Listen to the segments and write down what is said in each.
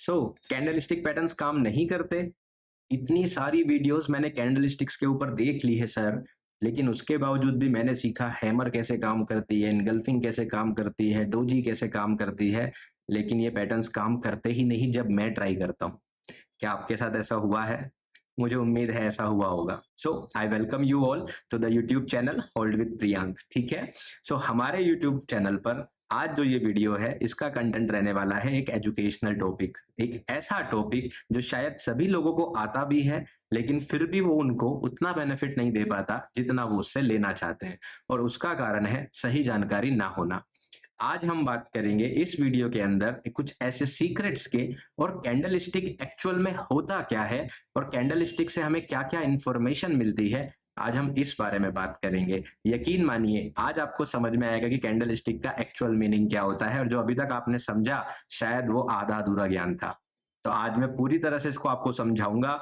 सो candlestick patterns काम नहीं करते। इतनी सारी वीडियोस मैंने कैंडलस्टिक्स के ऊपर देख ली है सर, लेकिन उसके बावजूद भी मैंने सीखा हैमर कैसे काम करती है, इनगल्फिंग कैसे काम करती है, डोजी कैसे काम करती है, लेकिन ये पैटर्न्स काम करते ही नहीं जब मैं ट्राई करता हूँ। क्या आपके साथ ऐसा हुआ है? मुझे उम्मीद है ऐसा हुआ होगा। So I welcome you all to the YouTube channel hold with Priyank. ठीक है, सो हमारे यूट्यूब चैनल पर आज जो ये वीडियो है इसका कंटेंट रहने वाला है एक एजुकेशनल टॉपिक, एक ऐसा टॉपिक जो शायद सभी लोगों को आता भी है, लेकिन फिर भी वो उनको उतना बेनिफिट नहीं दे पाता जितना वो उससे लेना चाहते हैं, और उसका कारण है सही जानकारी ना होना। आज हम बात करेंगे इस वीडियो के अंदर कुछ ऐसे सीक्रेट्स के, और कैंडलस्टिक एक्चुअल में होता क्या है, और कैंडलस्टिक से हमें क्या क्या इंफॉर्मेशन मिलती है। आज हम इस बारे में बात करेंगे। यकीन मानिए आज आपको समझ में आएगा कि कैंडलस्टिक का एक्चुअल मीनिंग क्या होता है, और जो अभी तक आपने समझा शायद वो आधा अधूरा ज्ञान था। तो आज मैं पूरी तरह से इसको आपको समझाऊंगा,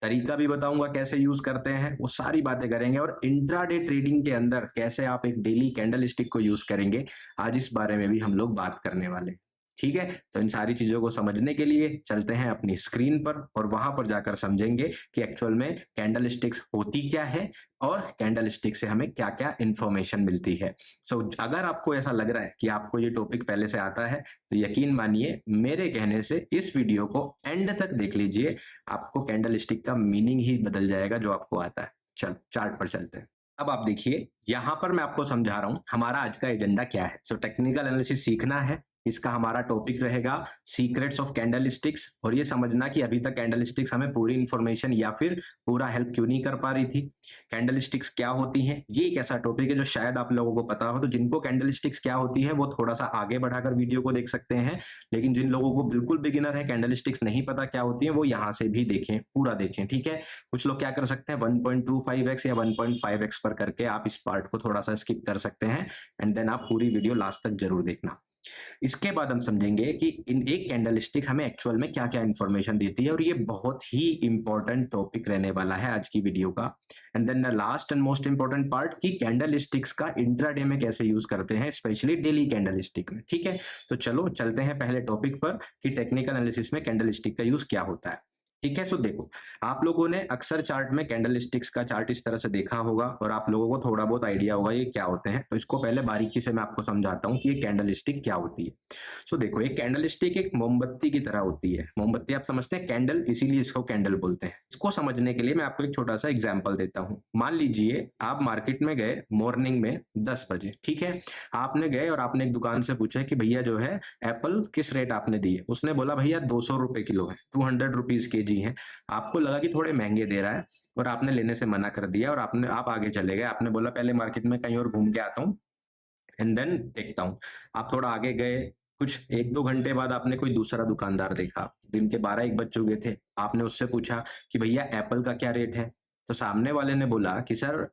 तरीका भी बताऊंगा कैसे यूज करते हैं, वो सारी बातें करेंगे, और इंट्राडे ट्रेडिंग के अंदर कैसे आप एक डेली कैंडलस्टिक को यूज करेंगे, आज इस बारे में भी हम लोग बात करने वाले। ठीक है, तो इन सारी चीजों को समझने के लिए चलते हैं अपनी स्क्रीन पर, और वहां पर जाकर समझेंगे कि एक्चुअल में कैंडलस्टिक्स होती क्या है और कैंडलस्टिक से हमें क्या क्या इंफॉर्मेशन मिलती है। सो अगर आपको ऐसा लग रहा है कि आपको ये टॉपिक पहले से आता है, तो यकीन मानिए मेरे कहने से इस वीडियो को एंड तक देख लीजिए, आपको कैंडलस्टिक का मीनिंग ही बदल जाएगा जो आपको आता है। चल चार्ट पर चलते हैं। अब आप देखिए, यहां पर मैं आपको समझा रहा हूं हमारा आज का एजेंडा क्या है। सो टेक्निकल एनालिसिस सीखना है, इसका हमारा टॉपिक रहेगा सीक्रेट्स ऑफ कैंडलस्टिक्स, और ये समझना कि अभी तक कैंडलस्टिक्स हमें पूरी इंफॉर्मेशन या फिर पूरा हेल्प क्यों नहीं कर पा रही थी। कैंडलस्टिक्स क्या होती हैं, ये एक ऐसा टॉपिक है जो शायद आप लोगों को पता हो, तो जिनको कैंडलस्टिक्स क्या होती है वो थोड़ा सा आगे बढ़ाकर वीडियो को देख सकते हैं, लेकिन जिन लोगों को बिल्कुल बिगिनर है, कैंडलस्टिक्स नहीं पता क्या होती है, वो यहाँ से भी देखें, पूरा देखें। ठीक है, कुछ लोग क्या कर सकते हैं 1.25x या 1.5x पर करके आप इस पार्ट को थोड़ा सा स्किप कर सकते हैं, एंड देन आप पूरी वीडियो लास्ट तक जरूर देखना। इसके बाद हम समझेंगे कि इन एक कैंडलस्टिक हमें एक्चुअल में क्या क्या इंफॉर्मेशन देती है, और ये बहुत ही इंपॉर्टेंट टॉपिक रहने वाला है आज की वीडियो का। And then the last and most important part कि कैंडलस्टिक्स का इंट्राडे में कैसे यूज करते हैं, स्पेशली डेली कैंडलस्टिक में। ठीक है, तो चलो चलते हैं पहले टॉपिक पर कि टेक्निकल एनालिसिस में कैंडलस्टिक का यूज क्या होता है। ठीक है, सो देखो, आप लोगों ने अक्सर चार्ट में कैंडलस्टिक्स का चार्ट इस तरह से देखा होगा, और आप लोगों को थोड़ा बहुत आइडिया होगा ये क्या होते हैं। तो इसको पहले बारीकी से मैं आपको समझाता हूँ कि ये कैंडलस्टिक क्या होती है। सो देखो, एक कैंडलस्टिक एक मोमबत्ती की तरह होती है। मोमबत्ती आप समझते हैं, कैंडल, इसीलिए इसको कैंडल बोलते हैं। इसको समझने के लिए मैं आपको एक छोटा सा एग्जाम्पल देता हूँ। मान लीजिए आप मार्केट में गए मॉर्निंग में 10 बजे। ठीक है, आपने गए और आपने एक दुकान से पूछा कि भैया जो है एप्पल किस रेट आपने दिए। उसने बोला भैया 200 रुपए किलो है, 200 रुपीज के जी है। आपको लगा कि थोड़े महंगे दे रहा है, और आपने लेने से मना कर दिया, और आप आगे चले गए। आपने बोला पहले मार्केट में कहीं और घूम के आता हूँ, एंड देन देखता हूँ। आप थोड़ा आगे गए, कुछ 1-2 घंटे बाद आपने कोई दूसरा दुकानदार देखा, दिन के 12-1 बज चुके थे। आपने उससे पूछा कि भैया एप्पल का क्या रेट है, तो सामने वाले ने बोला कि सर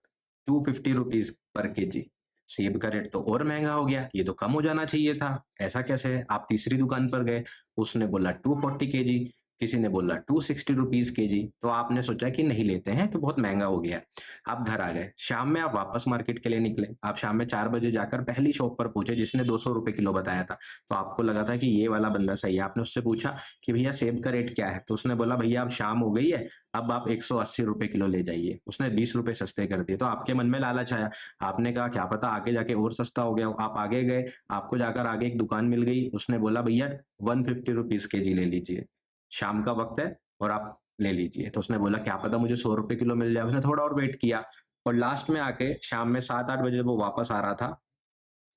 250 रुपीज पर के जी। सेब का रेट तो और महंगा हो गया, ये तो कम हो जाना चाहिए था, ऐसा कैसे है। आप तीसरी दुकान पर गए, उसने बोला 240 के जी, किसी ने बोला 260 रुपीज के जी। तो आपने सोचा कि नहीं लेते हैं, तो बहुत महंगा हो गया। आप घर आ गए, शाम में आप वापस मार्केट के लिए निकले। आप शाम में 4 बजे जाकर पहली शॉप पर पहुंचे जिसने 200 रुपए किलो बताया था। तो आपको लगा था कि ये वाला बंदा सही है। आपने उससे पूछा कि भैया सेब का रेट क्या है, तो उसने बोला भैया अब शाम हो गई है, अब आप 180 रुपए किलो ले जाइए। उसने 20 रुपए सस्ते कर दिए। तो आपके मन में लालच आया, आपने कहा क्या पता आगे जाके और सस्ता हो गया हो। आप आगे गए, आपको जाकर आगे एक दुकान मिल गई, उसने बोला भैया 150 रुपीज के जी ले लीजिए, शाम का वक्त है और आप ले लीजिए। तो उसने बोला क्या पता मुझे 100 रुपए किलो मिल जाए। उसने थोड़ा और वेट किया, और लास्ट में आके शाम में 7-8 बजे वो वापस आ रहा था,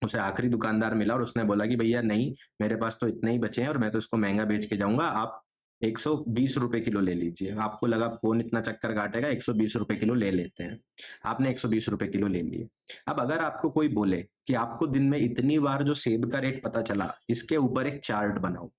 उसे आखिरी दुकानदार मिला, और उसने बोला कि भैया नहीं, मेरे पास तो इतने ही बचे हैं और मैं तो इसको महंगा बेच के जाऊंगा, आप 120 रुपए किलो ले लीजिए। आपको लगा कौन इतना चक्कर काटेगा, 120 रुपए किलो ले लेते हैं। आपने 120 रुपए किलो ले लिए। अब अगर आपको कोई बोले कि आपको दिन में इतनी बार जो सेब का रेट पता चला, इसके ऊपर एक चार्ट बनाओ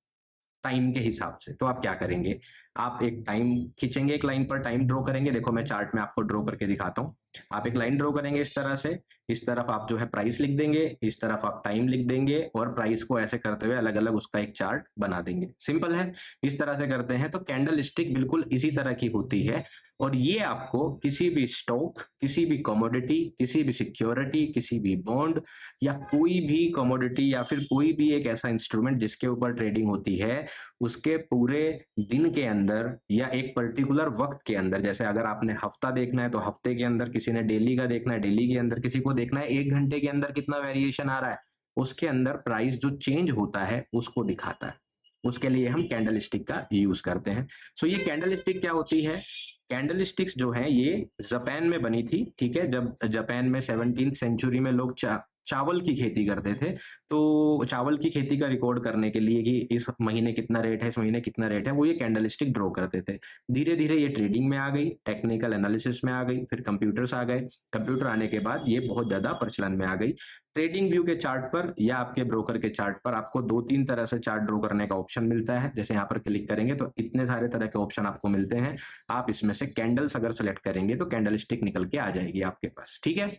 टाइम के हिसाब से, तो आप क्या करेंगे? आप एक टाइम खींचेंगे, एक लाइन पर टाइम ड्रॉ करेंगे। देखो मैं चार्ट में आपको ड्रॉ करके दिखाता हूँ। आप एक लाइन ड्रॉ करेंगे इस तरह से, इस तरफ आप जो है प्राइस लिख देंगे, इस तरफ आप टाइम लिख देंगे और प्राइस को ऐसे करते हुए अलग अलग उसका एक चार्ट बना देंगे। सिंपल है, इस तरह से करते हैं। तो कैंडल स्टिक बिल्कुल इसी तरह की होती है और ये आपको किसी भी स्टॉक, किसी भी कमोडिटी, किसी भी सिक्योरिटी, किसी भी बॉन्ड या कोई भी कमोडिटी या फिर कोई भी एक ऐसा इंस्ट्रूमेंट जिसके ऊपर ट्रेडिंग होती है, उसके पूरे दिन के अंदर या एक पर्टिकुलर वक्त के अंदर, जैसे अगर आपने हफ्ता देखना है तो हफ्ते के अंदर, किसी ने डेली का देखना है डेली के अंदर, किसी को देखना है 1 घंटे के अंदर कितना वेरिएशन आ रहा है, उसके अंदर प्राइस जो चेंज होता है उसको दिखाता है। उसके लिए हम कैंडल स्टिक का यूज करते हैं। सो ये कैंडल स्टिक क्या होती है? कैंडल स्टिक्स जो है ये जापान में बनी थी, ठीक है। जब जापान में 17th सेंचुरी में लोग चावल की खेती करते थे, तो चावल की खेती का रिकॉर्ड करने के लिए कि इस महीने कितना रेट है, इस महीने कितना रेट है, वो ये कैंडल स्टिक ड्रॉ करते थे। धीरे धीरे ये ट्रेडिंग में आ गई, टेक्निकल एनालिसिस में आ गई, फिर कंप्यूटर्स आ गए। कंप्यूटर आने के बाद ये बहुत ज्यादा प्रचलन में आ गई। ट्रेडिंग व्यू के चार्ट पर या आपके ब्रोकर के चार्ट पर आपको 2-3 तरह से चार्ट ड्रॉ करने का ऑप्शन मिलता है। जैसे यहाँ पर क्लिक करेंगे तो इतने सारे तरह के ऑप्शन आपको मिलते हैं। आप इसमें से कैंडल्स अगर सेलेक्ट करेंगे तो कैंडल स्टिक निकल के आ जाएगी आपके पास, ठीक है।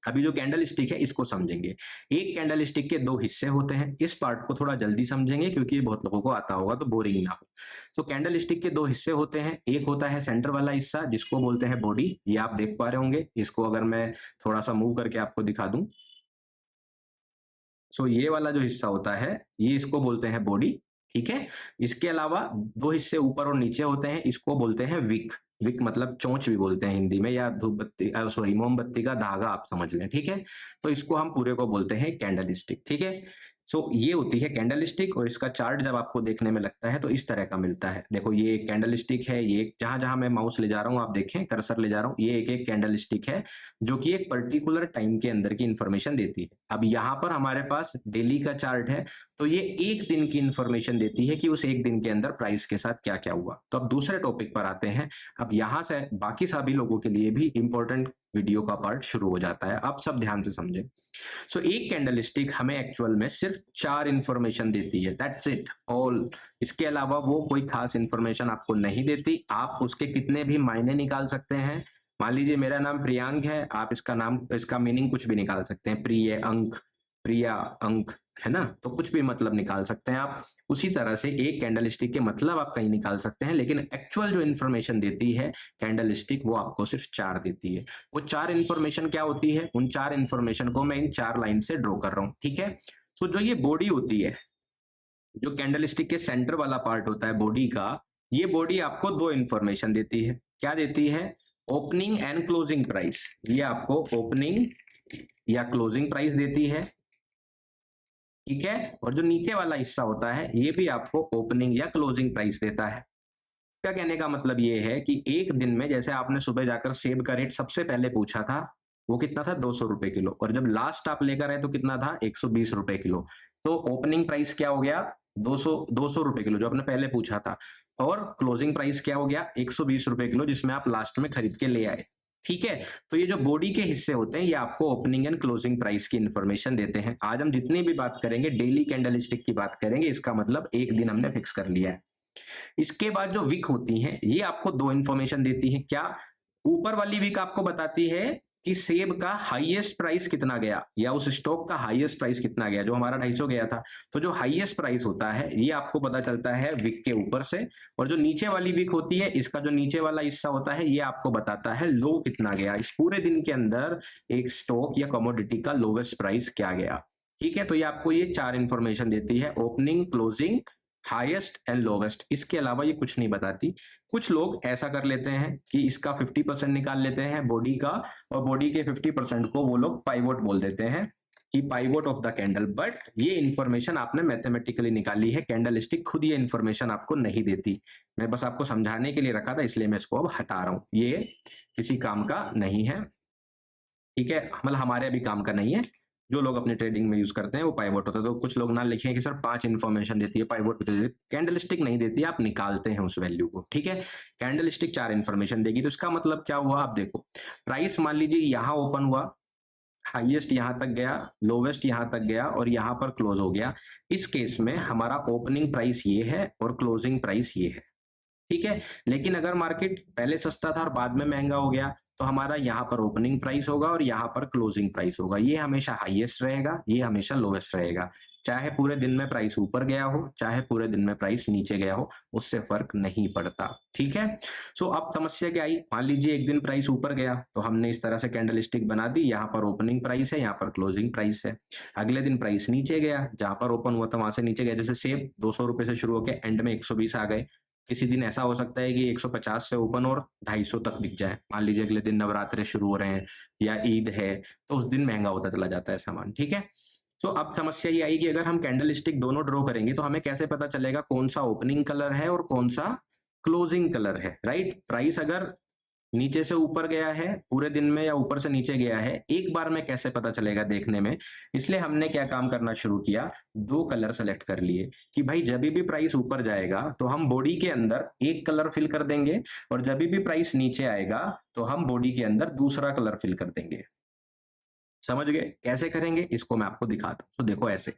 अभी जो कैंडल स्टिक है इसको समझेंगे। एक कैंडल स्टिक के 2 हिस्से होते हैं। इस पार्ट को थोड़ा जल्दी समझेंगे क्योंकि बहुत लोगों को आता होगा तो बोरिंग ना हो। तो कैंडल स्टिक के 2 हिस्से होते हैं। एक होता है सेंटर वाला हिस्सा जिसको बोलते हैं बॉडी, ये आप देख पा रहे होंगे। इसको अगर मैं थोड़ा सा मूव करके आपको दिखा दूं, सो ये वाला जो हिस्सा होता है ये इसको बोलते हैं बॉडी, ठीक है। इसके अलावा 2 हिस्से ऊपर और नीचे होते हैं, इसको बोलते हैं विक। विक मतलब चोंच भी बोलते हैं हिंदी में, या धूप बत्ती, सॉरी मोमबत्ती का धागा आप समझ लें, ठीक है। तो इसको हम पूरे को बोलते हैं कैंडल स्टिक, ठीक है। सो ये होती है कैंडल स्टिक और इसका चार्ट जब आपको देखने में लगता है तो इस तरह का मिलता है। देखो ये कैंडल स्टिक है, ये जहां जहां मैं माउस ले जा रहा हूं, आप देखें कर्सर ले जा रहा हूं, ये एक एक कैंडल स्टिक है जो कि एक पर्टिकुलर टाइम के अंदर की इंफॉर्मेशन देती है। अब यहाँ पर हमारे पास डेली का चार्ट है तो ये एक दिन की इंफॉर्मेशन देती है कि उस एक दिन के अंदर प्राइस के साथ क्या क्या हुआ। तो अब दूसरे टॉपिक पर आते हैं। अब यहां से बाकी सभी लोगों के लिए भी इंपॉर्टेंट वीडियो का पार्ट शुरू हो जाता है। आप सब ध्यान से समझें। सो एक कैंडल स्टिक हमें एक्चुअल में सिर्फ 4 इंफॉर्मेशन देती है, दैट्स इट ऑल। इसके अलावा वो कोई खास इंफॉर्मेशन आपको नहीं देती। आप उसके कितने भी मायने निकाल सकते हैं। मान लीजिए मेरा नाम प्रियांक है, आप इसका नाम, इसका मीनिंग कुछ भी निकाल सकते हैं। प्रिय अंक, प्रिया अंक, है ना, तो कुछ भी मतलब निकाल सकते हैं आप। उसी तरह से एक कैंडल स्टिक के मतलब आप कहीं निकाल सकते हैं, लेकिन एक्चुअल जो इन्फॉर्मेशन देती है कैंडल स्टिक वो आपको सिर्फ 4 देती है। वो 4 इन्फॉर्मेशन क्या होती है, उन 4 इन्फॉर्मेशन को मैं इन 4 लाइन से ड्रॉ कर रहा हूं, ठीक है। सो जो ये बॉडी होती है, जो कैंडल स्टिक के सेंटर वाला पार्ट होता है बॉडी का, ये बॉडी आपको 2 इन्फॉर्मेशन देती है। क्या देती है? Opening and closing price. ये आपको ओपनिंग या क्लोजिंग प्राइस देती है, ठीक है। और जो नीचे वाला हिस्सा होता है ये भी आपको ओपनिंग या क्लोजिंग प्राइस देता है। क्या कहने का मतलब ये है कि एक दिन में, जैसे आपने सुबह जाकर सेब का रेट सबसे पहले पूछा था, वो कितना था? 200 रुपए किलो, और जब लास्ट आप लेकर आए तो कितना था? 120 रुपए किलो। तो ओपनिंग प्राइस क्या हो गया? 200 रुपए किलो जो आपने पहले पूछा था, और क्लोजिंग प्राइस क्या हो गया? 120 रुपए किलो जिसमें आप लास्ट में खरीद के ले आए, ठीक है। तो ये जो बॉडी के हिस्से होते हैं ये आपको ओपनिंग एंड क्लोजिंग प्राइस की इंफॉर्मेशन देते हैं। आज हम जितनी भी बात करेंगे डेली कैंडल स्टिक की बात करेंगे, इसका मतलब एक दिन हमने फिक्स कर लिया है। इसके बाद जो विक होती हैं ये आपको 2 इंफॉर्मेशन देती हैं। क्या? ऊपर वाली विक आपको बताती है कि सेब का हाईएस्ट प्राइस कितना गया, या उस स्टॉक का हाईएस्ट प्राइस कितना गया, जो हमारा 250 गया था। तो जो हाईएस्ट प्राइस होता है ये आपको पता चलता है विक के ऊपर से। और जो नीचे वाली विक होती है, इसका जो नीचे वाला हिस्सा होता है ये आपको बताता है लो कितना गया, इस पूरे दिन के अंदर एक स्टॉक या कमोडिटी का लोवेस्ट प्राइस क्या गया, ठीक है। तो ये आपको ये 4 इंफॉर्मेशन देती है, opening, closing, highest and lowest. इसके अलावा ये कुछ नहीं बताती। कुछ लोग ऐसा कर लेते हैं कि इसका 50% निकाल लेते हैं बॉडी का, और बॉडी के 50% को वो लोग पाइवोट बोल देते हैं कि pivot of the candle. But ये इंफॉर्मेशन आपने मैथमेटिकली निकाली है, कैंडल स्टिक खुद ये इंफॉर्मेशन आपको नहीं देती। मैं बस आपको समझाने के लिए रखा था, इसलिए मैं इसको अब हटा रहा हूं। ये किसी काम का नहीं है, ठीक है, मतलब हमारे अभी काम का नहीं है। जो लोग अपने ट्रेडिंग में यूज करते हैं वो पाइवोट होता है। तो कुछ लोग ना लिखे कि सर 5 इंफॉर्मेशन देती है, पाइवोट देती है। कैंडल स्टिक नहीं देती, आप निकालते हैं उस वैल्यू को, ठीक है। कैंडल स्टिक 4 इंफॉर्मेशन देगी। तो इसका मतलब क्या हुआ? आप देखो, प्राइस मान लीजिए यहां ओपन हुआ, हाईएस्ट यहां तक गया, लोवेस्ट यहां तक गया और यहां पर क्लोज हो गया। इस केस में हमारा ओपनिंग प्राइस ये है और क्लोजिंग प्राइस ये है, ठीक है। लेकिन अगर मार्केट पहले सस्ता था और बाद में महंगा हो गया तो हमारा यहाँ पर ओपनिंग प्राइस होगा और यहाँ पर क्लोजिंग प्राइस होगा। ये हमेशा हाईएस्ट रहेगा, ये हमेशा लोएस्ट रहेगा। चाहे पूरे दिन में प्राइस ऊपर गया हो, चाहे पूरे दिन में प्राइस नीचे गया हो, उससे फर्क नहीं पड़ता। ठीक है। सो अब समस्या क्या आई, मान लीजिए एक दिन प्राइस ऊपर गया तो हमने इस तरह से कैंडलस्टिक बना दी, यहाँ पर ओपनिंग प्राइस है, यहाँ पर क्लोजिंग प्राइस है। अगले दिन प्राइस नीचे गया, जहां पर ओपन हुआ था वहां से नीचे गया। जैसे सेब 200 रुपए से शुरू होकर एंड में 120 आ गए। किसी दिन ऐसा हो सकता है कि 150 से ओपन और 250 तक बिक जाए। मान लीजिए अगले दिन नवरात्रे शुरू हो रहे हैं या ईद है, तो उस दिन महंगा होता चला जाता है सामान। ठीक है। तो अब समस्या ये आई कि अगर हम कैंडल स्टिक दोनों ड्रॉ करेंगे तो हमें कैसे पता चलेगा कौन सा ओपनिंग कलर है और कौन सा क्लोजिंग कलर है। राइट। प्राइस अगर नीचे से ऊपर गया है पूरे दिन में या ऊपर से नीचे गया है, एक बार में कैसे पता चलेगा देखने में। इसलिए हमने क्या काम करना शुरू किया, दो कलर सेलेक्ट कर लिए कि भाई जब भी प्राइस ऊपर जाएगा तो हम बॉडी के अंदर एक कलर फिल कर देंगे, और जब भी प्राइस नीचे आएगा तो हम बॉडी के अंदर दूसरा कलर फिल कर देंगे। समझ गए कैसे करेंगे, इसको मैं आपको दिखाता हूं। तो देखो ऐसे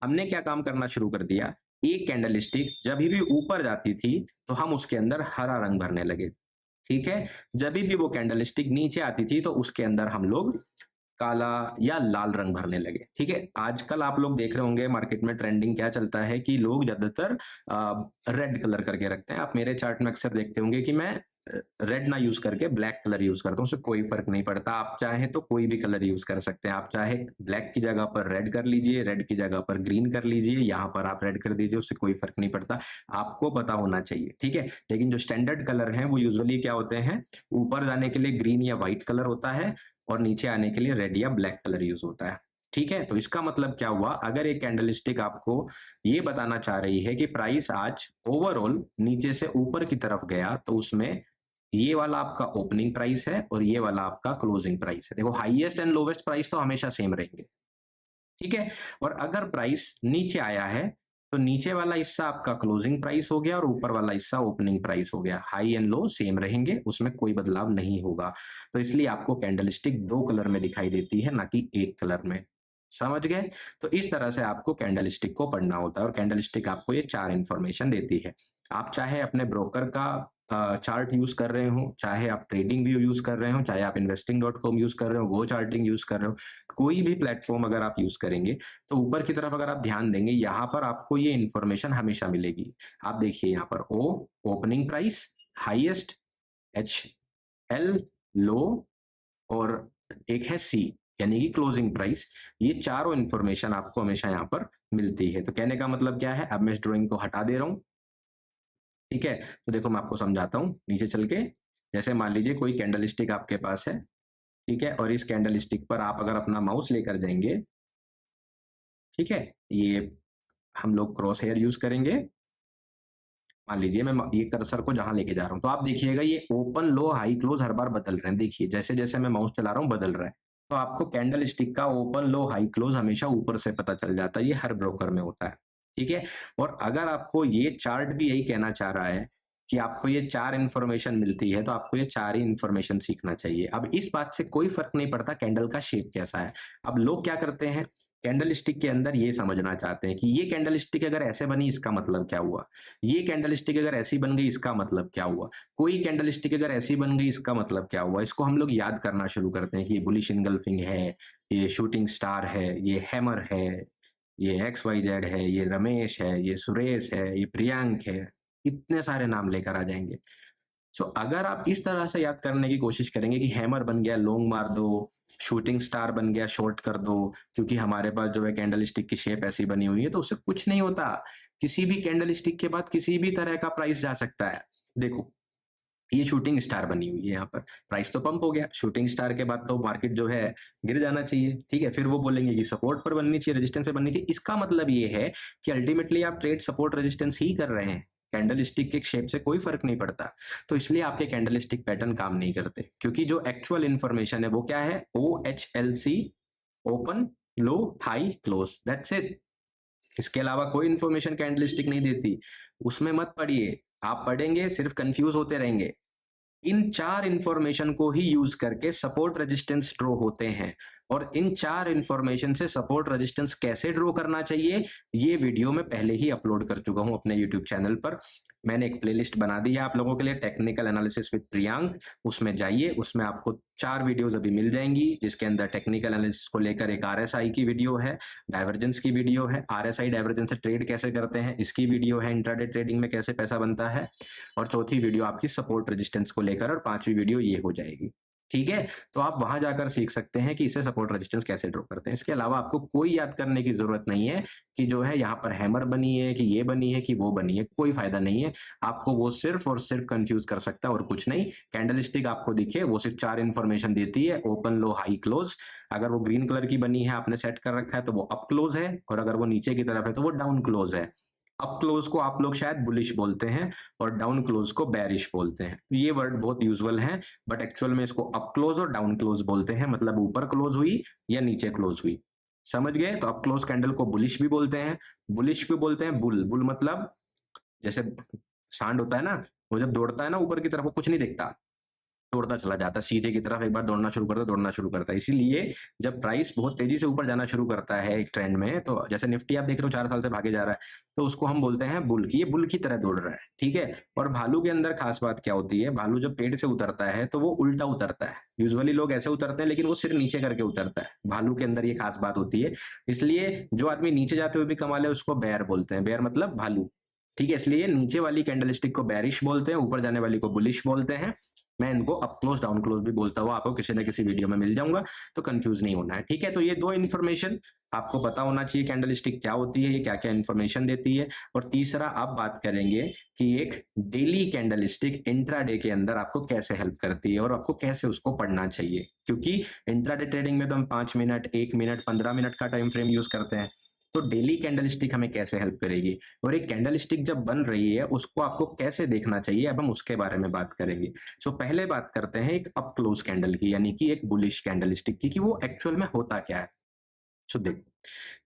हमने क्या काम करना शुरू कर दिया, एक कैंडल स्टिक जब भी ऊपर जाती थी तो हम उसके अंदर हरा रंग भरने लगे। ठीक है। जब भी वो कैंडल स्टिक नीचे आती थी तो उसके अंदर हम लोग काला या लाल रंग भरने लगे। ठीक है। आजकल आप लोग देख रहे होंगे मार्केट में ट्रेंडिंग क्या चलता है कि लोग ज्यादातर रेड कलर करके रखते हैं। आप मेरे चार्ट में अक्सर देखते होंगे कि मैं रेड ना यूज करके ब्लैक कलर यूज करता हूँ, उससे कोई फर्क नहीं पड़ता। आप चाहे तो कोई भी कलर यूज कर सकते हैं। आप चाहे ब्लैक की जगह पर रेड कर लीजिए, रेड की जगह पर ग्रीन कर लीजिए, यहाँ पर आप रेड कर दीजिए, उससे कोई फर्क नहीं पड़ता। आपको पता होना चाहिए। ठीक है। लेकिन जो स्टैंडर्ड कलर हैं वो यूजुअली क्या होते हैं, ऊपर जाने के लिए ग्रीन या व्हाइट कलर होता है और नीचे आने के लिए रेड या ब्लैक कलर यूज होता है। ठीक है। तो इसका मतलब क्या हुआ, अगर एक कैंडलस्टिक आपको ये बताना चाह रही है कि प्राइस आज ओवरऑल नीचे से ऊपर की तरफ गया, तो उसमें ये वाला आपका ओपनिंग प्राइस है और ये वाला आपका क्लोजिंग प्राइस है। देखो हाईएस्ट एंड लोवेस्ट प्राइस तो हमेशा सेम रहेंगे। ठीक है। और अगर प्राइस नीचे आया है तो नीचे वाला हिस्सा आपका क्लोजिंग प्राइस हो गया और ऊपर वाला हिस्सा ओपनिंग प्राइस हो गया। हाई एंड लो सेम रहेंगे, उसमें कोई बदलाव नहीं होगा। तो इसलिए आपको कैंडलस्टिक दो कलर में दिखाई देती है, ना कि एक कलर में। समझ गए। तो इस तरह से आपको कैंडलस्टिक को पढ़ना होता है और कैंडलस्टिक आपको ये चार इंफॉर्मेशन देती है। आप चाहे अपने ब्रोकर का चार्ट यूज कर रहे हो, चाहे आप ट्रेडिंग व्यू यूज कर रहे हो, चाहे आप investing.com यूज कर रहे हो, गो चार्टिंग यूज कर रहे हो, कोई भी प्लेटफॉर्म अगर आप यूज करेंगे तो ऊपर की तरफ अगर आप ध्यान देंगे यहाँ पर आपको ये इंफॉर्मेशन हमेशा मिलेगी। आप देखिए यहाँ पर O opening price, highest, H L low, और एक है सी यानी कि क्लोजिंग प्राइस। ये चारों इंफॉर्मेशन आपको हमेशा यहाँ पर मिलती है। तो कहने का मतलब क्या है, अब मैं इस ड्राइंग को हटा दे रहा हूं। ठीक है। तो देखो मैं आपको समझाता हूँ नीचे चल के। जैसे मान लीजिए कोई कैंडल स्टिक आपके पास है। ठीक है। और इस कैंडल स्टिक पर आप अगर अपना माउस लेकर जाएंगे, ठीक है, ये हम लोग क्रॉस हेयर यूज करेंगे। मान लीजिए मैं ये कर्सर को जहां लेके जा रहा हूं, तो आप देखिएगा ये ओपन लो हाई क्लोज हर बार बदल रहे हैं। देखिए जैसे जैसे मैं माउस चला रहा हूं बदल रहा है। तो आपको कैंडल स्टिक का ओपन लो हाई क्लोज हमेशा ऊपर से पता चल जाता है, ये हर ब्रोकर में होता है। ठीक है। और अगर आपको ये चार्ट भी यही कहना चाह रहा है कि आपको ये चार इंफॉर्मेशन मिलती है, तो आपको ये चार ही इंफॉर्मेशन सीखना चाहिए। अब इस बात से कोई फर्क नहीं पड़ता कैंडल का शेप कैसा है। अब लोग क्या करते हैं, कैंडल स्टिक के अंदर ये समझना चाहते हैं कि ये कैंडल स्टिक अगर ऐसे बनी इसका मतलब क्या हुआ, ये कैंडल स्टिक अगर ऐसी बन गई इसका मतलब क्या हुआ, कोई कैंडल स्टिक अगर ऐसी बन गई इसका मतलब क्या हुआ। इसको हम लोग याद करना शुरू करते हैं कि ये बुलिश इनगल्फिंग है, ये शूटिंग स्टार है, ये हैमर है, ये XYZ है, ये रमेश है, ये सुरेश है, ये प्रियांक है। इतने सारे नाम लेकर आ जाएंगे। सो अगर आप इस तरह से याद करने की कोशिश करेंगे कि हैमर बन गया लॉन्ग मार दो, शूटिंग स्टार बन गया शॉर्ट कर दो, क्योंकि हमारे पास जो है कैंडल स्टिक की शेप ऐसी बनी हुई है, तो उससे कुछ नहीं होता। किसी भी कैंडल स्टिक के बाद किसी भी तरह का प्राइस जा सकता है। देखो ये शूटिंग स्टार बनी हुई है, यहाँ पर प्राइस तो पंप हो गया। शूटिंग स्टार के बाद तो मार्केट जो है गिर जाना चाहिए। ठीक है। फिर वो बोलेंगे कि सपोर्ट पर बननी चाहिए, रेजिस्टेंस पे बननी चाहिए। इसका मतलब ये है कि अल्टीमेटली आप ट्रेड सपोर्ट रेजिस्टेंस ही कर रहे हैं, कैंडल स्टिक के शेप से कोई फर्क नहीं पड़ता। तो इसलिए आपके कैंडल स्टिक पैटर्न काम नहीं करते, क्योंकि जो एक्चुअल इंफॉर्मेशन है वो क्या है, OHLC open low high close, that's it. इसके अलावा कोई इंफॉर्मेशन कैंडल स्टिक नहीं देती, उसमें मत पढ़िए। आप पढ़ेंगे सिर्फ कंफ्यूज होते रहेंगे। इन चार इंफॉर्मेशन को ही यूज करके सपोर्ट रेजिस्टेंस ड्रॉ होते हैं, और इन 4 इंफॉर्मेशन से सपोर्ट रेजिस्टेंस कैसे ड्रॉ करना चाहिए, ये वीडियो मैं पहले ही अपलोड कर चुका हूं अपने यूट्यूब चैनल पर। मैंने एक प्लेलिस्ट बना दी है आप लोगों के लिए, टेक्निकल एनालिसिस विद प्रियांक। उसमें जाइए, उसमें आपको 4 वीडियोस अभी मिल जाएंगी, जिसके अंदर टेक्निकल एनालिसिस को लेकर एक आरएसआई की वीडियो है, डाइवर्जेंस की वीडियो है, आरएसआई डाइवर्जेंस से ट्रेड कैसे करते हैं इसकी वीडियो है, इंट्राडे ट्रेडिंग में कैसे पैसा बनता है, और चौथी वीडियो आपकी सपोर्ट रेजिस्टेंस को लेकर, और 5वीं वीडियो ये हो जाएगी। ठीक है, तो आप वहां जाकर सीख सकते हैं कि इसे सपोर्ट रेजिस्टेंस कैसे ड्रॉ करते हैं। इसके अलावा आपको कोई याद करने की जरूरत नहीं है कि जो है यहाँ पर हैमर बनी है, कि ये बनी है, कि वो बनी है, कोई फायदा नहीं है। आपको वो सिर्फ और सिर्फ कंफ्यूज कर सकता है और कुछ नहीं। कैंडलस्टिक आपको दिखे, वो सिर्फ 4 इंफॉर्मेशन देती है, ओपन, लो, हाई, क्लोज। अगर वो ग्रीन कलर की बनी है, आपने सेट कर रखा है, तो वो अप क्लोज है, और अगर वो नीचे की तरफ है तो वो डाउन क्लोज है। अप क्लोज को आप लोग शायद बुलिश बोलते हैं और डाउन क्लोज को बेरिश बोलते हैं। ये वर्ड बहुत यूजुअल है, बट एक्चुअल में इसको अप क्लोज और डाउन क्लोज बोलते हैं, मतलब ऊपर क्लोज हुई या नीचे क्लोज हुई। समझ गए? तो अप क्लोज कैंडल को बुलिश भी बोलते हैं। बुलिश भी बोलते हैं, बुल बुल मतलब जैसे सांड होता है ना, वो जब दौड़ता है ना ऊपर की तरफ, वो कुछ नहीं दिखता, दौड़ता चला जाता है सीधे की तरफ। एक बार दौड़ना शुरू करता है, दौड़ना शुरू करता है। इसीलिए जब प्राइस बहुत तेजी से ऊपर जाना शुरू करता है एक ट्रेंड में, तो जैसे निफ्टी आप देख रहे हो 4 साल से भागे जा रहा है, तो उसको हम बोलते हैं बुल की, ये बुल की तरह दौड़ रहा है। ठीक है, और भालू के अंदर खास बात क्या होती है, भालू जब पेड़ से उतरता है तो वो उल्टा उतरता है। यूजुअली लोग ऐसे उतरते हैं, लेकिन वो सिर नीचे करके उतरता है। भालू के अंदर ये खास बात होती है। इसलिए जो आदमी नीचे जाते हुए भी कमा ले, उसको बेयर बोलते हैं। बेयर मतलब भालू। ठीक है, इसलिए नीचे वाली कैंडलस्टिक को बेरिश बोलते हैं, ऊपर जाने वाली को बुलिश बोलते हैं। मैं इनको अप क्लोज डाउन क्लोज भी बोलता हुआ आपको किसी न किसी वीडियो में मिल जाऊंगा, तो कंफ्यूज नहीं होना है। ठीक है, तो ये 2 इन्फॉर्मेशन आपको पता होना चाहिए, कैंडलस्टिक क्या होती है, ये क्या क्या इन्फॉर्मेशन देती है। और तीसरा आप बात करेंगे कि एक डेली कैंडलस्टिक इंट्राडे के अंदर आपको कैसे हेल्प करती है और आपको कैसे उसको पढ़ना चाहिए। क्योंकि इंट्राडे ट्रेडिंग में तो हम 5 मिनट, 1 मिनट, 15 मिनट का टाइम फ्रेम यूज करते हैं, तो डेली कैंडलस्टिक हमें कैसे हेल्प करेगी, और एक कैंडलस्टिक जब बन रही है उसको आपको कैसे देखना चाहिए, अब हम उसके बारे में बात करेंगे। सो पहले बात करते हैं एक अप क्लोज कैंडल की, यानी कि एक बुलिश कैंडलस्टिक की, कि वो एक्चुअल में होता क्या है। सो देखो,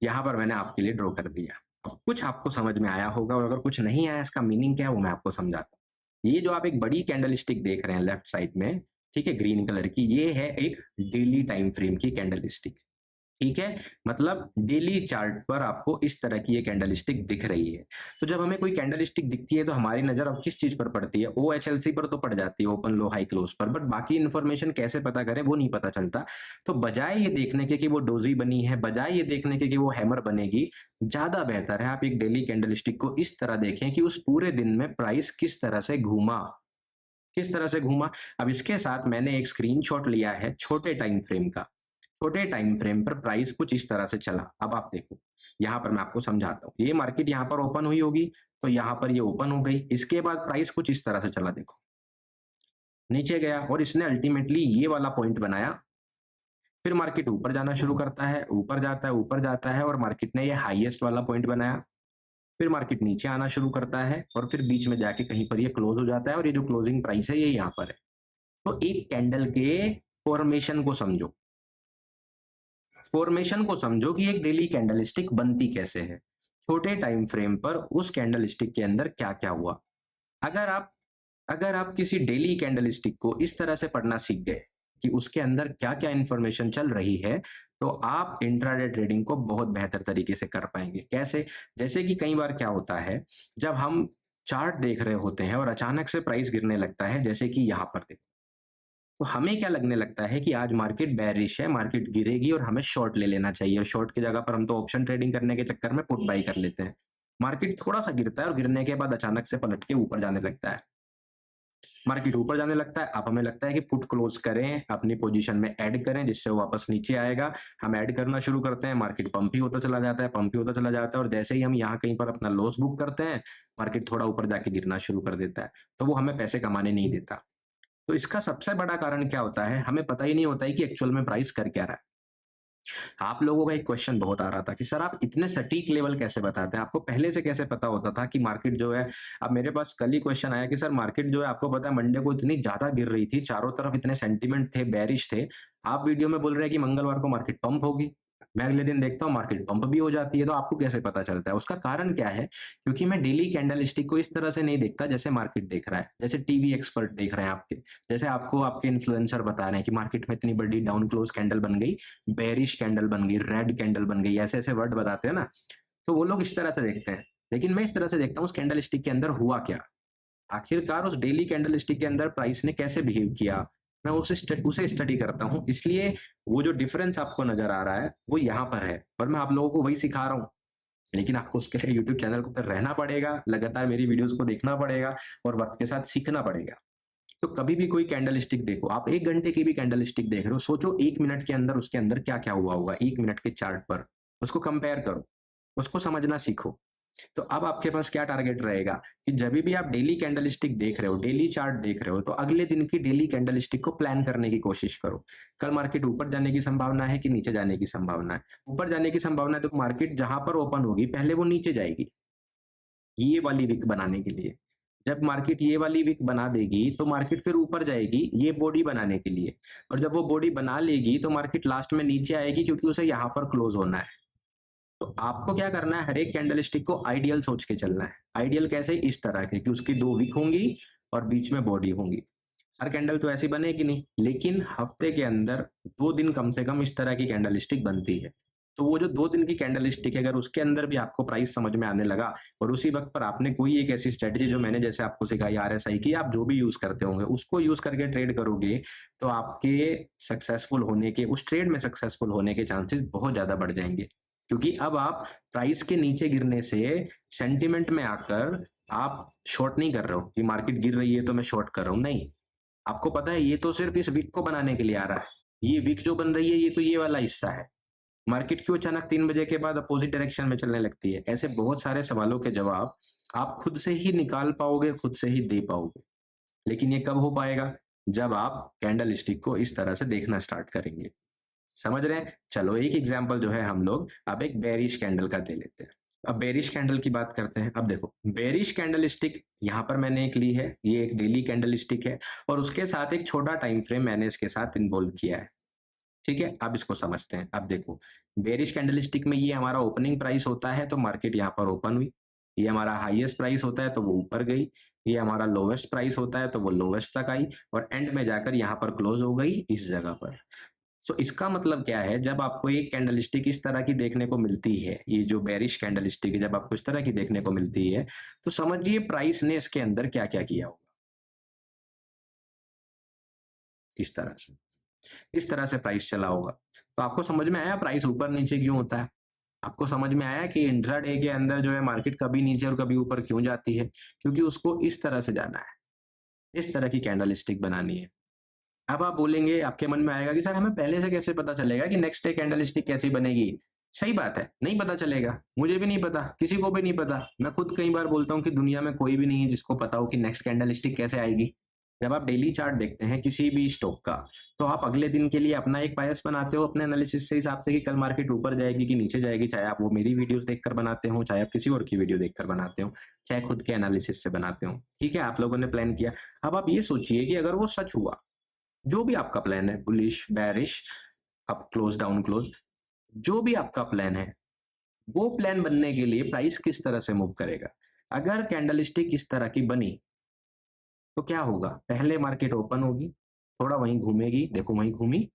यहां पर मैंने आपके लिए ड्रॉ कर दिया। अब कुछ आपको समझ में आया होगा, और अगर कुछ नहीं आया, इसका मीनिंग क्या है वो मैं आपको समझाता हूँ। ये जो आप एक बड़ी कैंडलस्टिक देख रहे हैं लेफ्ट साइड में, ठीक है, ग्रीन कलर की, ये है एक डेली टाइम फ्रेम की कैंडलस्टिक। ठीक है, मतलब डेली चार्ट पर आपको इस तरह की ये कैंडलस्टिक दिख रही है। तो जब हमें कोई कैंडलस्टिक दिखती है तो हमारी नजर अब किस चीज पर पड़ती है, OHLC पर तो पड़ जाती है, ओपन, लो, हाई, क्लोज पर, बट बाकी इन्फॉर्मेशन कैसे पता करें वो नहीं पता चलता। तो बजाय ये देखने के कि वो डोजी बनी है, बजाय ये देखने के कि वो हैमर बनेगी, ज्यादा बेहतर है आप एक डेली कैंडलस्टिक को इस तरह देखें कि उस पूरे दिन में प्राइस किस तरह से घूमा, किस तरह से घूमा। अब इसके साथ मैंने एक स्क्रीनशॉट लिया है छोटे टाइम फ्रेम का। छोटे टाइम फ्रेम पर प्राइस कुछ इस तरह से चला। अब आप देखो, यहां पर मैं आपको समझाता हूं। ये मार्केट यहां पर ओपन हुई होगी, तो यहां पर ये ओपन हो गई। इसके बाद प्राइस कुछ इस तरह से चला, देखो नीचे गया, और इसने अल्टीमेटली ये वाला पॉइंट बनाया। फिर मार्केट ऊपर जाना शुरू करता है, ऊपर जाता है, ऊपर जाता है, और मार्केट ने ये हाईएस्ट वाला पॉइंट बनाया। फिर मार्केट नीचे आना शुरू करता है, और फिर बीच में जाके कहीं पर ये क्लोज हो जाता है, और ये जो क्लोजिंग प्राइस है ये यहाँ पर है। तो एक कैंडल के फॉर्मेशन को समझो, फॉर्मेशन को समझो कि एक डेली कैंडलस्टिक बनती कैसे है, छोटे टाइम फ्रेम पर उस कैंडलस्टिक के अंदर क्या क्या हुआ। अगर आप किसी डेली कैंडलस्टिक को इस तरह से पढ़ना सीख गए कि उसके अंदर क्या क्या इंफॉर्मेशन चल रही है, तो आप इंट्राडे ट्रेडिंग को बहुत बेहतर तरीके से कर पाएंगे। कैसे? जैसे कि कई बार क्या होता है, जब हम चार्ट देख रहे होते हैं और अचानक से प्राइस गिरने लगता है, जैसे कि यहां पर देखो, तो हमें क्या लगने लगता है कि आज मार्केट बेरिश है, मार्केट गिरेगी और हमें शॉर्ट ले लेना चाहिए, और शॉर्ट की जगह पर हम तो ऑप्शन ट्रेडिंग करने के चक्कर में पुट बाई कर लेते हैं। मार्केट थोड़ा सा गिरता है और गिरने के बाद अचानक से पलट के ऊपर जाने लगता है। मार्केट ऊपर जाने लगता है, अब हमें लगता है कि पुट क्लोज करें, अपनी पोजीशन में ऐड करें, जिससे वो वापस नीचे आएगा। हम ऐड करना शुरू करते हैं, मार्केट पंप ही होता चला जाता है, पंप ही होता चला जाता है, और जैसे ही हम यहाँ कहीं पर अपना लॉस बुक करते हैं, मार्केट थोड़ा ऊपर जाके गिरना शुरू कर देता है। तो वो हमें पैसे कमाने नहीं देता। तो इसका सबसे बड़ा कारण क्या होता है, हमें पता ही नहीं होता है कि एक्चुअल में प्राइस कर क्या रहा है। आप लोगों का एक क्वेश्चन बहुत आ रहा था कि सर आप इतने सटीक लेवल कैसे बताते हैं, आपको पहले से कैसे पता होता था कि मार्केट जो है। अब मेरे पास कल ही क्वेश्चन आया कि सर मार्केट जो है, आपको पता है मंडे को इतनी ज्यादा गिर रही थी, चारों तरफ इतने सेंटीमेंट थे, बेरिश थे, आप वीडियो में बोल रहे हैं कि मंगलवार को मार्केट पंप होगी। मैं अगले दिन देखता हूँ मार्केट पंप भी हो जाती है, तो आपको कैसे पता चलता है? उसका कारण क्या है? क्योंकि मैं डेली कैंडल स्टिक को इस तरह से नहीं देखता जैसे मार्केट देख रहा है, जैसे टीवी एक्सपर्ट देख रहे हैं आपके, जैसे आपको आपके इन्फ्लुएंसर बता रहे हैं कि मार्केट में इतनी बड़ी डाउन क्लोज कैंडल बन गई, बेरिश कैंडल बन गई, रेड कैंडल बन गई, ऐसे ऐसे वर्ड बताते हैं ना, तो वो लोग इस तरह से देखते हैं। लेकिन मैं इस तरह से देखता हूँ उस कैंडल स्टिक के अंदर हुआ क्या, आखिरकार उस डेली कैंडल स्टिक के अंदर प्राइस ने कैसे बिहेव किया, मैं उसे स्टडी करता हूँ। इसलिए वो जो डिफरेंस आपको नजर आ रहा है वो यहाँ पर है, और मैं आप लोगों को वही सिखा रहा हूँ। लेकिन आपको उसके लिए यूट्यूब चैनल पर रहना पड़ेगा, लगातार मेरी वीडियोस को देखना पड़ेगा और वक्त के साथ सीखना पड़ेगा। तो कभी भी कोई कैंडल स्टिक देखो, आप 1 घंटे की भी कैंडल स्टिक देख रहे हो, सोचो 1 मिनट के अंदर उसके अंदर क्या क्या हुआ होगा, 1 मिनट के चार्ट पर उसको कंपेयर करो, उसको समझना सीखो। तो अब आपके पास क्या टारगेट रहेगा कि जब भी आप डेली कैंडल स्टिक देख रहे हो, डेली चार्ट देख रहे हो, तो अगले दिन की डेली कैंडल स्टिक को प्लान करने की कोशिश करो। कल मार्केट ऊपर जाने की संभावना है कि नीचे जाने की संभावना है? ऊपर जाने की संभावना है, तो मार्केट जहां पर ओपन होगी पहले वो नीचे जाएगी ये वाली विक बनाने के लिए। जब मार्केट ये वाली विक बना देगी तो मार्केट फिर ऊपर जाएगी ये बॉडी बनाने के लिए, और जब वो बॉडी बना लेगी तो मार्केट लास्ट में नीचे आएगी क्योंकि उसे यहाँ पर क्लोज होना है। तो आपको क्या करना है, हर एक कैंडल स्टिक को आइडियल सोच के चलना है। आइडियल कैसे? इस तरह के कि उसकी 2 विक होंगी और बीच में बॉडी होंगी। हर कैंडल तो ऐसी बनेगी नहीं, लेकिन हफ्ते के अंदर 2 दिन कम से कम इस तरह की कैंडल स्टिक बनती है। तो वो जो 2 दिन की कैंडल स्टिक है, अगर उसके अंदर भी आपको प्राइस समझ में आने लगा और उसी वक्त पर आपने कोई एक ऐसी स्ट्रेटजी जो मैंने जैसे आपको सिखाई RSI की, आप जो भी यूज करते होंगे उसको यूज करके ट्रेड करोगे, तो आपके सक्सेसफुल होने के, उस ट्रेड में सक्सेसफुल होने के चांसेस बहुत ज्यादा बढ़ जाएंगे। क्योंकि अब आप प्राइस के नीचे गिरने से सेंटिमेंट में आकर आप शॉर्ट नहीं कर रहे हो कि मार्केट गिर रही है तो मैं शॉर्ट कर रहा हूं, नहीं। आपको पता है ये तो सिर्फ इस विक को बनाने के लिए आ रहा है, ये विक जो बन रही है ये तो ये वाला हिस्सा है। मार्केट क्यों अचानक 3 बजे के बाद अपोजिट डायरेक्शन में चलने लगती है? ऐसे बहुत सारे सवालों के जवाब आप खुद से ही निकाल पाओगे, खुद से ही दे पाओगे। लेकिन ये कब हो पाएगा? जब आप कैंडल स्टिक को इस तरह से देखना स्टार्ट करेंगे। समझ रहे हैं? चलो एक एग्जांपल जो है हम लोग अब एक बेरिश कैंडल का दे लेते हैं। अब बेरिश कैंडल की बात करते हैं। अब देखो बेरिश कैंडल स्टिक यहाँ पर मैंने एक ली है, ये एक डेली कैंडल स्टिक है, और उसके साथ एक छोटा टाइम फ्रेम मैंने इसके साथ इन्वॉल्व किया है। ठीक है, अब इसको समझते हैं। अब देखो बेरिश कैंडल स्टिक में ये हमारा ओपनिंग प्राइस होता है तो मार्केट यहाँ पर ओपन हुई, ये हमारा हाईएस्ट प्राइस होता है तो वो ऊपर गई, ये हमारा लोवेस्ट प्राइस होता है तो वो लोवेस्ट तक आई, और एंड में जाकर यहाँ पर क्लोज हो गई इस जगह पर। सो इसका मतलब क्या है, जब आपको एक कैंडल स्टिक इस तरह की देखने को मिलती है, ये जो बेरिश कैंडल स्टिक है जब आपको इस तरह की देखने को मिलती है, तो समझिए प्राइस ने इसके अंदर क्या क्या किया होगा। इस तरह से, इस तरह से प्राइस चला होगा। तो आपको समझ में आया प्राइस ऊपर नीचे क्यों होता है? आपको समझ में आया कि इंट्राडे के अंदर जो है मार्केट कभी नीचे और कभी ऊपर क्यों जाती है? क्योंकि उसको इस तरह से जाना है, इस तरह की कैंडल स्टिक बनानी है। अब आप बोलेंगे, आपके मन में आएगा कि सर हमें पहले से कैसे पता चलेगा कि नेक्स्ट डे कैंडल स्टिक कैसी बनेगी? सही बात है, नहीं पता चलेगा, मुझे भी नहीं पता, किसी को भी नहीं पता। मैं खुद कई बार बोलता हूँ कि दुनिया में कोई भी नहीं है जिसको पता हो कि नेक्स्ट कैंडल स्टिक कैसे आएगी। जब आप डेली चार्ट देखते हैं किसी भी स्टॉक का, तो आप अगले दिन के लिए अपना एक बायस बनाते हो अपने एनालिसिस से हिसाब से कि कल मार्केट ऊपर जाएगी कि नीचे जाएगी, चाहे आप वो मेरी वीडियोस देखकर बनाते हो, चाहे आप किसी और की वीडियो देखकर बनाते हो, चाहे खुद के एनालिसिस से बनाते हो। ठीक है, आप लोगों ने प्लान किया। अब आप ये सोचिए कि अगर वो सच हुआ, जो भी आपका प्लान है, bullish बैरिश, up close down close, जो भी आपका प्लान है, वो प्लान बनने के लिए प्राइस किस तरह से मूव करेगा? अगर कैंडलस्टिक इस तरह की बनी तो क्या होगा? पहले मार्केट ओपन होगी, थोड़ा वहीं घूमेगी, देखो वहीं घूमी,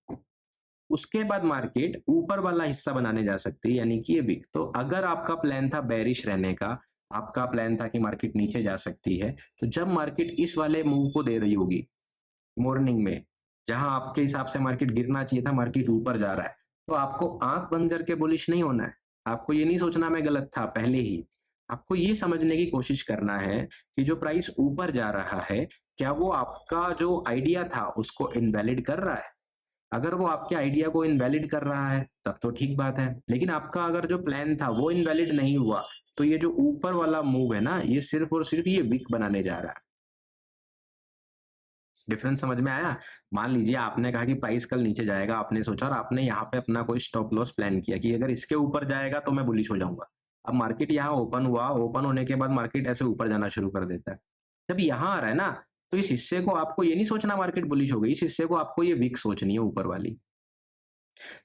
उसके बाद मार्केट ऊपर वाला हिस्सा बनाने जा सकती है, यानी कि ये वीक। तो अगर आपका प्लान था बेरिश रहने का, आपका प्लान था कि मार्केट नीचे जा सकती है, तो जब मार्केट इस वाले मूव को दे रही होगी मॉर्निंग में, जहां आपके हिसाब से मार्केट गिरना चाहिए था, मार्केट ऊपर जा रहा है, तो आपको आंख बंद करके बुलिश नहीं होना है। आपको ये नहीं सोचना मैं गलत था पहले ही। आपको ये समझने की कोशिश करना है कि जो प्राइस ऊपर जा रहा है, क्या वो आपका जो आइडिया था उसको इनवैलिड कर रहा है? अगर वो आपके आइडिया को इनवैलिड कर रहा है तब तो ठीक बात है, लेकिन आपका अगर जो प्लान था वो इनवैलिड नहीं हुआ, तो ये जो ऊपर वाला मूव है ना, ये सिर्फ और सिर्फ ये वीक बनाने जा रहा है। डिफरेंस समझ में आया? मान लीजिए आपने कहा कि प्राइस कल नीचे जाएगा, आपने सोचा और आपने यहाँ पे अपना कोई स्टॉप लॉस प्लान किया कि अगर इसके ऊपर जाएगा तो मैं बुलिश हो जाऊंगा। अब मार्केट यहाँ ओपन हुआ, ओपन होने के बाद मार्केट ऐसे ऊपर जाना शुरू कर देता है। जब यहाँ आ रहा है ना, तो इस हिस्से को आपको ये नहीं सोचना मार्केट बुलिश हो गई, इस हिस्से को आपको ये वीक सोचनी है ऊपर वाली।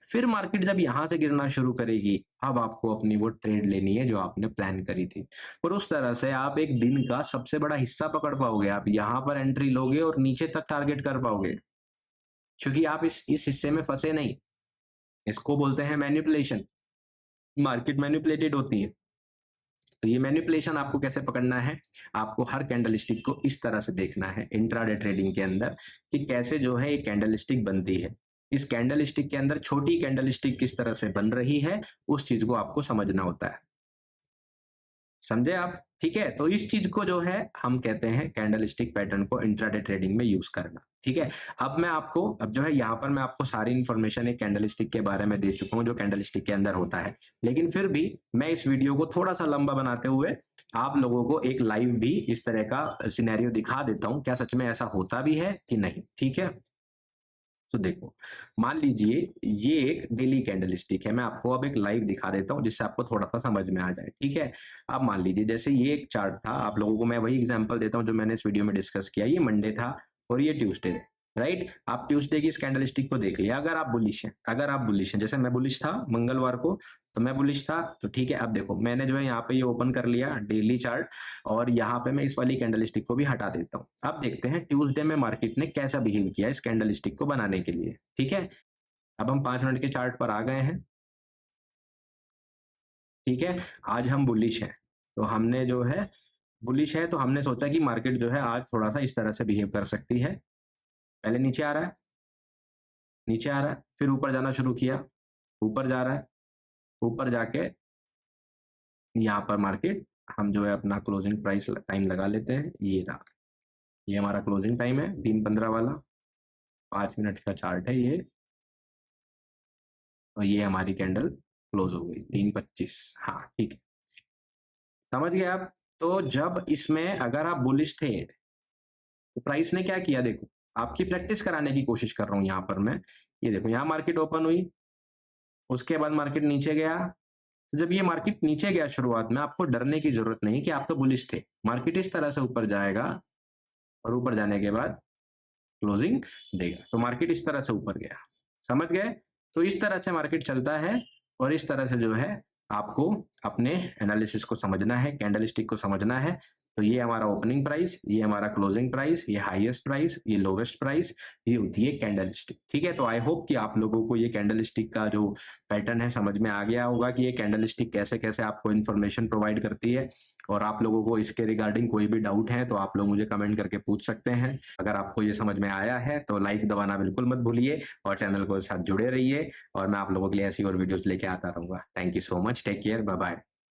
फिर मार्केट जब यहाँ से गिरना शुरू करेगी, अब आपको अपनी वो ट्रेड लेनी है जो आपने प्लान करी थी। और उस तरह से आप एक दिन का सबसे बड़ा हिस्सा पकड़ पाओगे। आप यहाँ पर एंट्री लोगे और नीचे तक टारगेट कर पाओगे, क्योंकि आप इस हिस्से में फंसे नहीं। इसको बोलते हैं मैनिपुलेशन। मार्केट मैनिपुलेटेड होती है। तो ये मैनिपुलेशन आपको कैसे पकड़ना है, आपको हर कैंडलस्टिक को इस तरह से देखना है इंट्राडे ट्रेडिंग के अंदर, कि कैसे जो है ये कैंडलस्टिक बनती है। इस कैंडलस्टिक के अंदर छोटी कैंडलस्टिक किस तरह से बन रही है, उस चीज को आपको समझना होता है। समझे आप? ठीक है, तो इस चीज को जो है हम कहते हैं कैंडलस्टिक पैटर्न को इंट्राडे ट्रेडिंग में यूज करना। ठीक है, अब मैं आपको, अब जो है यहाँ पर मैं आपको सारी इंफॉर्मेशन एक कैंडलस्टिक के बारे में दे चुका हूँ जो कैंडलस्टिक के अंदर होता है। लेकिन फिर भी मैं इस वीडियो को थोड़ा सा लंबा बनाते हुए आप लोगों को एक लाइव भी इस तरह का सिनेरियो दिखा देता हूँ, क्या सच में ऐसा होता भी है कि नहीं। ठीक है, तो देखो, मान लीजिए ये एक डेली कैंडलस्टिक है। मैं आपको अब एक लाइव दिखा देता हूं जिससे आपको थोड़ा सा समझ में आ जाए। ठीक है, अब मान लीजिए जैसे ये एक चार्ट था, आप लोगों को मैं वही एग्जांपल देता हूं जो मैंने इस वीडियो में डिस्कस किया। ये मंडे था और ये ट्यूसडे है, राइट। आप ट्यूसडे की इस कैंडलस्टिक को देख लिया। अगर आप बुलिश हैं, अगर आप बुलिश हैं, जैसे मैं बुलिश था मंगलवार को, तो मैं बुलिश था, तो ठीक है। अब देखो मैंने जो है यहाँ पे ये ओपन कर लिया डेली चार्ट, और यहाँ पे मैं इस वाली कैंडलस्टिक को भी हटा देता हूँ। अब देखते हैं ट्यूसडे में मार्केट ने कैसा बिहेव किया इस कैंडलस्टिक को बनाने के लिए। ठीक है, अब हम 5 मिनट के चार्ट पर आ गए हैं। ठीक है, आज हम बुलिश हैं, तो हमने जो है बुलिश है, तो हमने सोचा कि मार्केट जो है आज थोड़ा सा इस तरह से बिहेव कर सकती है। पहले नीचे आ रहा है, नीचे आ रहा है, फिर ऊपर जाना शुरू किया, ऊपर जा रहा है, ऊपर जाके यहाँ पर मार्केट, हम जो है अपना क्लोजिंग प्राइस टाइम लगा लेते हैं। ये रहा, ये हमारा क्लोजिंग टाइम है 3:15 वाला, 5 मिनट का चार्ट है ये, और ये हमारी कैंडल क्लोज हो गई 3:25। हाँ ठीक है, समझ गए आप? तो जब इसमें अगर आप बुलिश थे तो प्राइस ने क्या किया, देखो आपकी प्रैक्टिस कराने की कोशिश कर रहा हूं यहाँ पर मैं। ये देखो यहाँ मार्केट ओपन हुई, उसके बाद मार्केट नीचे गया। तो जब ये मार्केट नीचे गया शुरुआत में, आपको डरने की जरूरत नहीं कि आप तो बुलिश थे। मार्केट इस तरह से ऊपर जाएगा और ऊपर जाने के बाद क्लोजिंग देगा, तो मार्केट इस तरह से ऊपर गया। समझ गए? तो इस तरह से मार्केट चलता है, और इस तरह से जो है आपको अपने एनालिसिस को समझना है, कैंडलस्टिक को समझना है। तो ये हमारा ओपनिंग प्राइस, ये हमारा क्लोजिंग प्राइस, ये हाईएस्ट प्राइस, ये लोवेस्ट प्राइस, ये होती है कैंडलस्टिक। ठीक है, तो आई होप कि आप लोगों को ये कैंडलस्टिक का जो पैटर्न है समझ में आ गया होगा कि ये कैंडलस्टिक कैसे कैसे आपको इन्फॉर्मेशन प्रोवाइड करती है। और आप लोगों को इसके रिगार्डिंग कोई भी डाउट है तो आप लोग मुझे कमेंट करके पूछ सकते हैं। अगर आपको ये समझ में आया है तो लाइक दबाना बिल्कुल मत भूलिए, और चैनल को साथ जुड़े रहिए, और मैं आप लोगों के लिए ऐसी और वीडियोस लेके आता रहूंगा। Thank you so much, take care, bye bye.